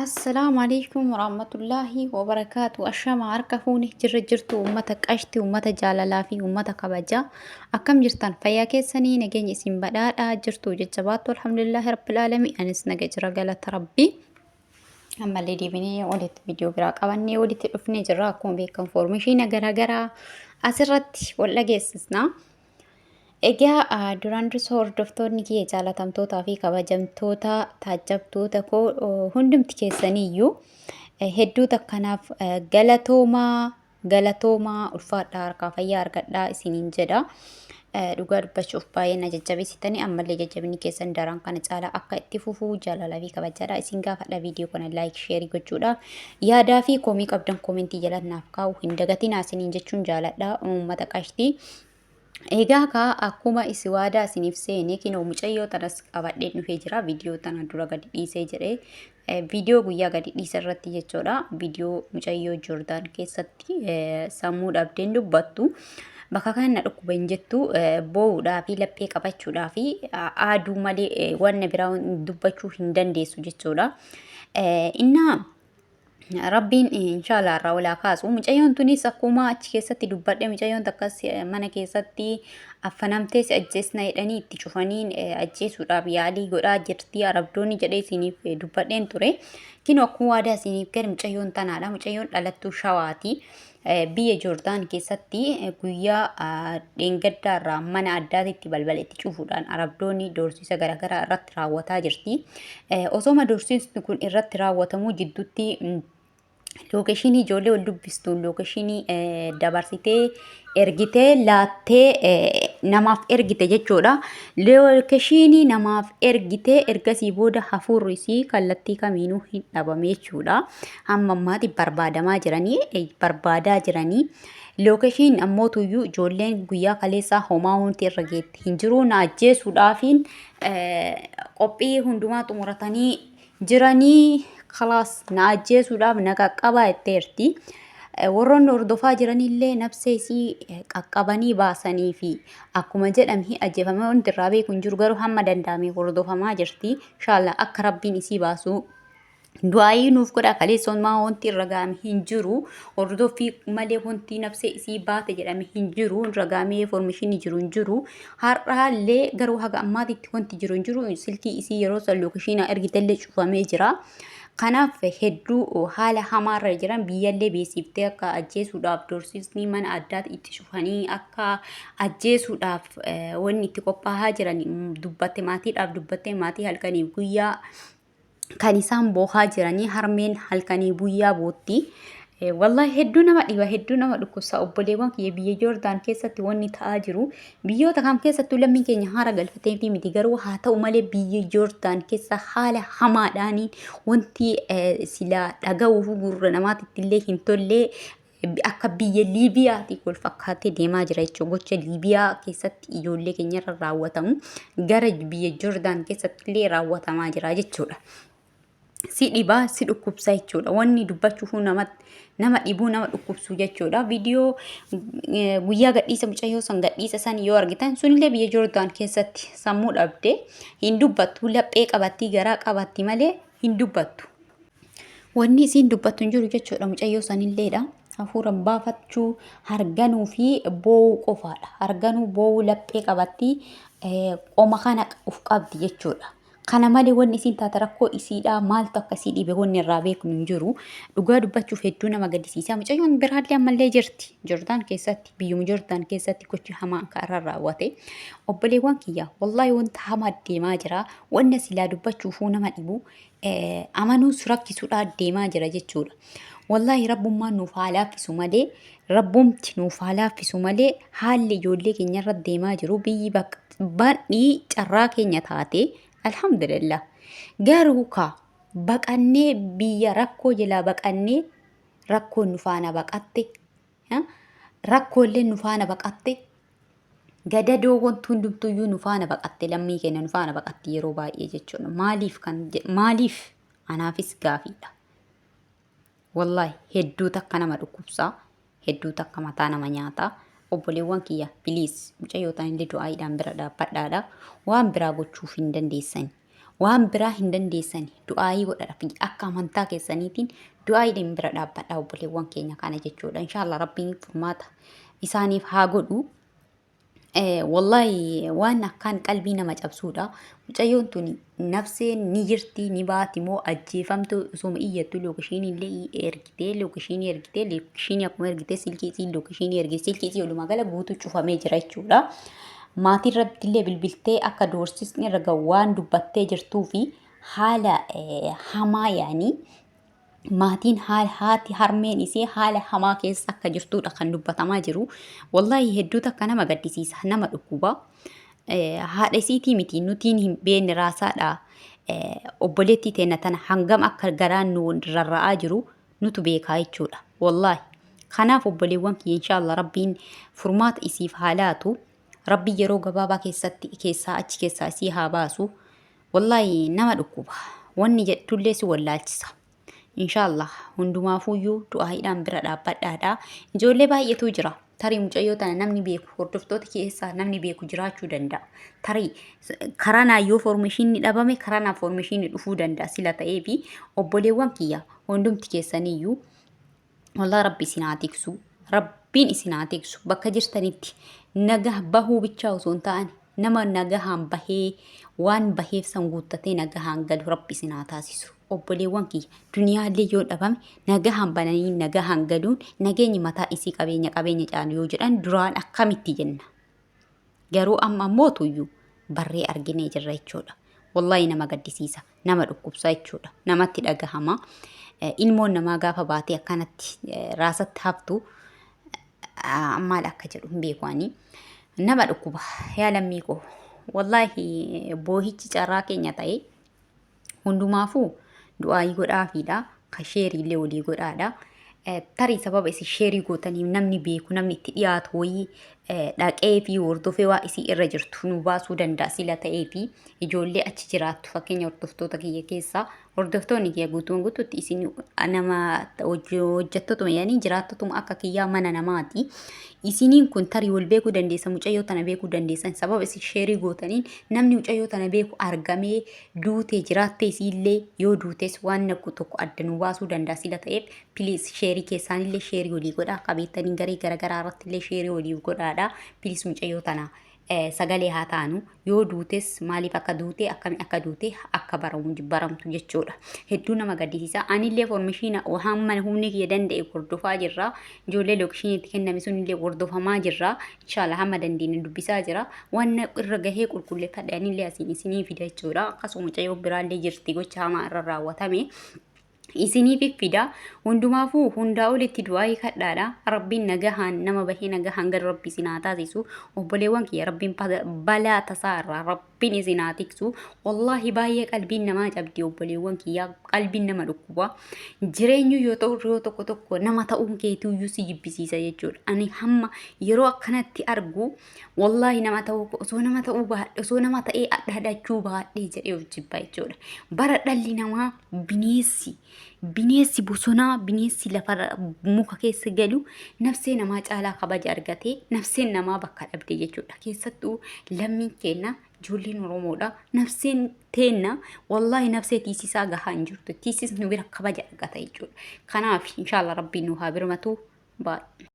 السلام عليكم ورحمة الله وبركاته. الشام عركفوني جرجرتو أمتك أشتي أمتا جالالا في أمتا كبجا أكم جرتان فيا كيساني نجيني اسم بدادا جرتو جتشباتو الحمد لله رب العالمين أنس نجج رجالة ربي. أما اللي ديبني ولت فيديو براك أواني ولت أفني جراكم بكم فورميشين جرا أسرت ولا جيسسنا. Egaa duraan dursa hordoftoonni kiyya jaalatamtootaa fi kabajamtoota taajjabtoota koo hundumti keessaniiyyuu hedduu takkanaaf galatoomaa ulfaadhaa harkaa fayyaa argadhaa isiniin jedha. Dhugaa dubbachuuf baay'ee na jajjabeessitanii ammallee jajjabinni keessan daran kana caalaa akka itti fufuu jaalalaa fi kabajaadha. Isin gaafadha viidiyoo kana laayik sheerii gochuudhaaf yaadaa fi komii qabdan koomentii jala naaf kaa'u hin dagatinaa isiniin jechuun jaaladha uummata qashtii. Egaa akkuma isi waadaa isiniif seene kinoo mucayyoo tanas qabadhee dhufee jira. Viidiyoo tana dura gadi dhiisee jedhee viidiyoo guyyaa gadi dhiisa irratti jechuudha. Viidiyoo mucayyoo Joordaan keessatti sammuu dhabdeen dubbattu. Bakka kana dhukkuba hin jettu boo'uudhaa fi laphee qabachuudhaa fi aaduu malee wanna biraa dubbachuu hin dandeessu jechuudha. Innaa Rabbiin inshallah irraa walaa kaasu. Mucayyoon tunis akkuma achi keessatti dubbadhe mucayyoon takkas mana keessatti affanamtee si ajjeesna jedhanii itti cufaniin ajjeesuudhaaf yaalii godhaa jirti. Arabdoonni jedhee isiniif dubbadheen ture. Kinoo akkuma waadaa isiniif gadi mucayyoon tanaadha. Mucayyoon dhalattuu shawaati. Biyya Joordaan keessatti guyyaa dheengaddaarraa mana addaatitti balbala itti cufuudhaan arabdoonni doorsisa garaagaraa irratti raawwataa jirti. Osooma doorsisni kun irratti raawwatamuu jidduutti lookeeshinii ijoollee wal dubbistuun lookeeshinii dabarsitee ergitee laattee namaaf ergite jechuudha. Lookeeshinii namaaf ergitee ergasii booda hafuurrisii kallattii kamiinuu hin dhabame jechuudha. Hamma ammaatti barbaadaa jiranii. Lookeeshiin ammoo tuyyuu ijoolleen guyyaa kaleessaa homaa wanti irra geetti hin jiru na ajjeesuudhaafiin qophii hundumaa xumuratanii jiranii. Khalaas na ajjeesuudhaaf na qaqqabaa jetteerti. Warroonni hordofaa jiranillee nafsee isii qaqqabanii baasanii fi akkuma jedhame ajjeefamee wanti irraa beeku hin jiru garuu hamma danda'ame hordofamaa jirti. Inshallah akka rabbiin isii baasu du'aayii nuuf godha. Kaleessummaa wanti irra gaame hin jiru. Hordofii malee wanti nafsee isii baate jedhame hin jiru. Irra gaamee foormeeshinii jiru hin jiru. Har'aallee garuu haga ammaatitti wanti jiru hin jiru. Silkii isii yeroo san lookeeshinaa ergitellee cufamee jira. Kanaaf hedduu haala hamaarra jiran biyyallee beeksiftee akka ajjeesuudhaaf doorsisni mana addaatti itti cufanii akka ajjeesuudhaaf wanni itti qophaa'aa jiran dubbatte maatiidhaaf dubbatte maatii halkanii guyyaa kan isaan boohaa jiranii harmeen halkanii guyyaa bootti. Wallahi hedduu nama dhiba hedduu nama dhukkubsa obboleewwan kiyya biyya Joordaan keessatti wanni ta'aa jiru biyyoota kam keessattuu lammiin keenya haara galfatee fi miti garuu haa ta'u malee biyya Joordaan keessa haala hamaadhaan wanti sila dhaga'uuf gurra namaatti illee hin tolle akka biyya Liibiyaatti wal fakkaatee deemaa jira jechuudha. Gocha Liibiyaa keessatti ijoollee keenyarra raawwatamu gara biyya Joordaan keessatti illee raawwatamaa jira jechuudha. Si dhibaa si dhukkubsa jechuudha. Wanni dubbachuuf nama dhibuu nama dhukkubsu jechuudha. Viidiyoo guyyaa gadhiisa mucayyoo san gadhiisa san yoo argitan sunillee biyya Joordaan keessatti sammuu dhabdee hin dubbattu. Laphee qabatti garaa qabatti malee hin dubbattu. Wanni isiin dubbattu hin jiru jechuudha mucayyoo sanilleedha. Hafuura baafachuu harganuu fi boo'uu qofaadha. Harganuu boo'uu laphee qabatti qoma kana uf qabdi jechuudha. Kana malee wanni isiin taate rakkoo isiidhaa maaltu akkasii dhibe wanni irraa beeknu hin jiru. Dhugaa dubbachuuf hedduu nama gaddisiisa. Mucayyoon biraallee ammallee jirti. Joordaan keessatti biyyuma Joordaan keessatti gochi hamaa akka irra raawwate. Obboleewwan kiyya wallahi wanta hamaa deemaa jira. Wanna silaa dubbachuufuu nama dhibu amanuus rakkisuudhaa deemaa jira jechuudha. Wallahi rabbummaan nuuf haa laaffisu malee rabbumti nuuf haa laaffisu malee haalli ijoollee keenyarra deemaa jiru biyyi badhii carraa keenya taate. Alhamdulillah. Garuu baqannee biyya rakkoo jalaa baqannee rakkoon nu faana baqatte rakkoolee nu faana baqatte gadadoo wanti hundumtuyyuu nu faana baqatte lammii keenya nu faana baqatte yeroo baay'ee jechuudha. Maaliif anaafis gaafiidha. Wallahi hedduu takka nama dhukkubsaa hedduu takka mataa nama nyaataa. Obboleewwan kiyya please mucayyootaan illee du'aayiidhaan bira dhaabbadhaadha. Waan biraa gochuuf hin dandeessan. waan biraa hin dandeessani du'aayii godhadhaaf akka amantaa keessaniitiin du'aayiidhaan bira dhaabbadhaa obboleewwan keenya kana jechuudha. Inshaallah rabbiin furmaata isaaniif haa godhu. Wallahi waan akkaan qalbii nama cabsuudha. Mucayyoon tun nafseen ni jirti ni baati moo ajjeefamtu osoo iyyattu lookishiin illee lookishiin akkuma ergitee silkii lookishiin ergite silkii walumaa gala guutuu cufamee jira jechuudha. Maatiin irratti illee bilbiltee akka doorsisni irra gahu waan dubbattee jirtuu fi haala hamaa yaanii maatiin haati harmeen isee haala hamaa keessa akka jirtuudha kan dubbatamaa jiru. Wallahi hedduu takka nama gaddisiisa nama dhukkuba. Haadha isiitii miti nutiin hin beekne raasaadha. Obboleettii teenya tana hangam akka garaan nu rarra'aa jiru nutu beekaa jechuudha. Wallahi kanaaf obboleewwan kiyya inshaallah rabbiin furmaata isiif haa laatu. Rabbi yeroo gabaabaa keessaa achi keessaa isii haa baasu. Wallahi nama dhukkuba. Wanni jedhullee si wallaalchisa. Inshaallah hundumaafuyyuu du'aayiidhaan bira dhaabbadhaadha. Ijoollee baay'eetu jira. Tarii mucayyoo tana namni beeku hordoftoota keessaa namni beeku jiraachuu danda'a. Tarii karaa naayyoo foormeeshinii dhabame karaa naa foormeeshinii dhufuu danda'a sila ta'ee fi obboleewwan kiyya hundumti keessaniyyuu wallahi rabbi isin haa tiksu. Rabbiin isin haa tiksu. Bakka jirtanitti nagaa bahuu bichaa osoo hin taane nama nagahaan bahee waan baheef san guuttatee nagahaan galu rabbi isin haa taasisu. Obboleewwan kiyya duniyaallee yoo dhabame nagahaan bananii nagahaan galuun nageenyi mataa isii qabeenya caalu yoo jedhan duraan akkamitti jenna. Garuu amma mootuyyuu barree arginee jirra jechuudha. Wallahi nama gaddisiisa nama dhukkubsaa jechuudha. Namatti dhagahama. Ilmoon namaa gaafa baatee akkanatti raasatti haftu maal akka jedhu hin beekwaanii. Nama dhukkuba yaa lammii koo. Wallahi boohichi carraa keenya ta'e hundumaafuu du'aayii godhaafiidha. Ka sheeriillee walii godhaadha. Tarii sababa isi sheerii gootaniif namni beeku namni itti dhiyaatu wayii dhaqee fi hordofee waa isii irra jirtu nu baasuu danda'a sila ta'ee fi ijoollee achi jiraattu fakkeenya hordoftoota kiyya keessaa hordoftoonni kiyya guutuutti isin nama hojjettootuma yaanii jiraattotuma akka kiyyaa mana namaati. Isiniin kun tarii wal beekuu dandeessa mucayyoo tana beekuu dandeessan sababa isi sheerii gootaniin namni mucayyoo tana beeku argamee duutee jiraattee isiillee yoo duutes waan nakku tokko adda nu baasuu danda'a sila ta'eef piliis sheerii keessaanillee sheerii walii godhaa qabeettaniin garee garaagaraa irratti illee sheerii walii godhaadha. Piliis mucayyoo tana sagalee haa taanu yoo duutes maaliif akka duute akkami akka duute akka baramtu jechuudha. Hedduu nama gaddisiisa. Anillee foormeeshina hamma humni kiyya danda'e hordofaa jirra. Ijoollee lookishiiniitti kenname sunillee hordofamaa jirra. Inshaallah hamma dandeenye dubbisaa jira. Waan irra gahee qulqulleeffadhe anillee asiin isinii fida jechuudha. Akkasuma mucayyoo biraallee jirti gocha hamaa irra raawwatame. Isiniif fida hundumaafuu hundaa olitti du'aayii kadhaadha. Rabbiin nagahaan nama bahee nagahaan gara rabbi isin haa taasisu. Obboleewwan kiyya rabbiin balaa tasaa irraa rabbiin isin haa tiksu. Wallahi baay'ee qalbiin namaa cabdi obboleewwan kiyya qalbiin nama dhukkuba. Jireenyu yoo ta'u yoo tokko nama ta'uun keetiyyuu si jibbisiisa jechuudha. Ani hamma yeroo akkanatti argu wallahi nama ta'uu osoo nama ta'ee addaadachuu baadhee jedhee of jibba jechuudha. Bara dhalli namaa bineensi bosonaa bineensi lafa muka keessa galu nafsee namaa caalaa kabaja argatee nafseen namaa bakka dhabde jechuudha. Keessattuu lammiin keenya ijoolleen Oromoodha. Nafseen teenna wallahi nafsee tiisisaa gahaa hin jirtu. Tiisisni bira kabaja argata jechuudha. Kanaaf inshaallah rabbiin nu haa birmatu. Baay'ee.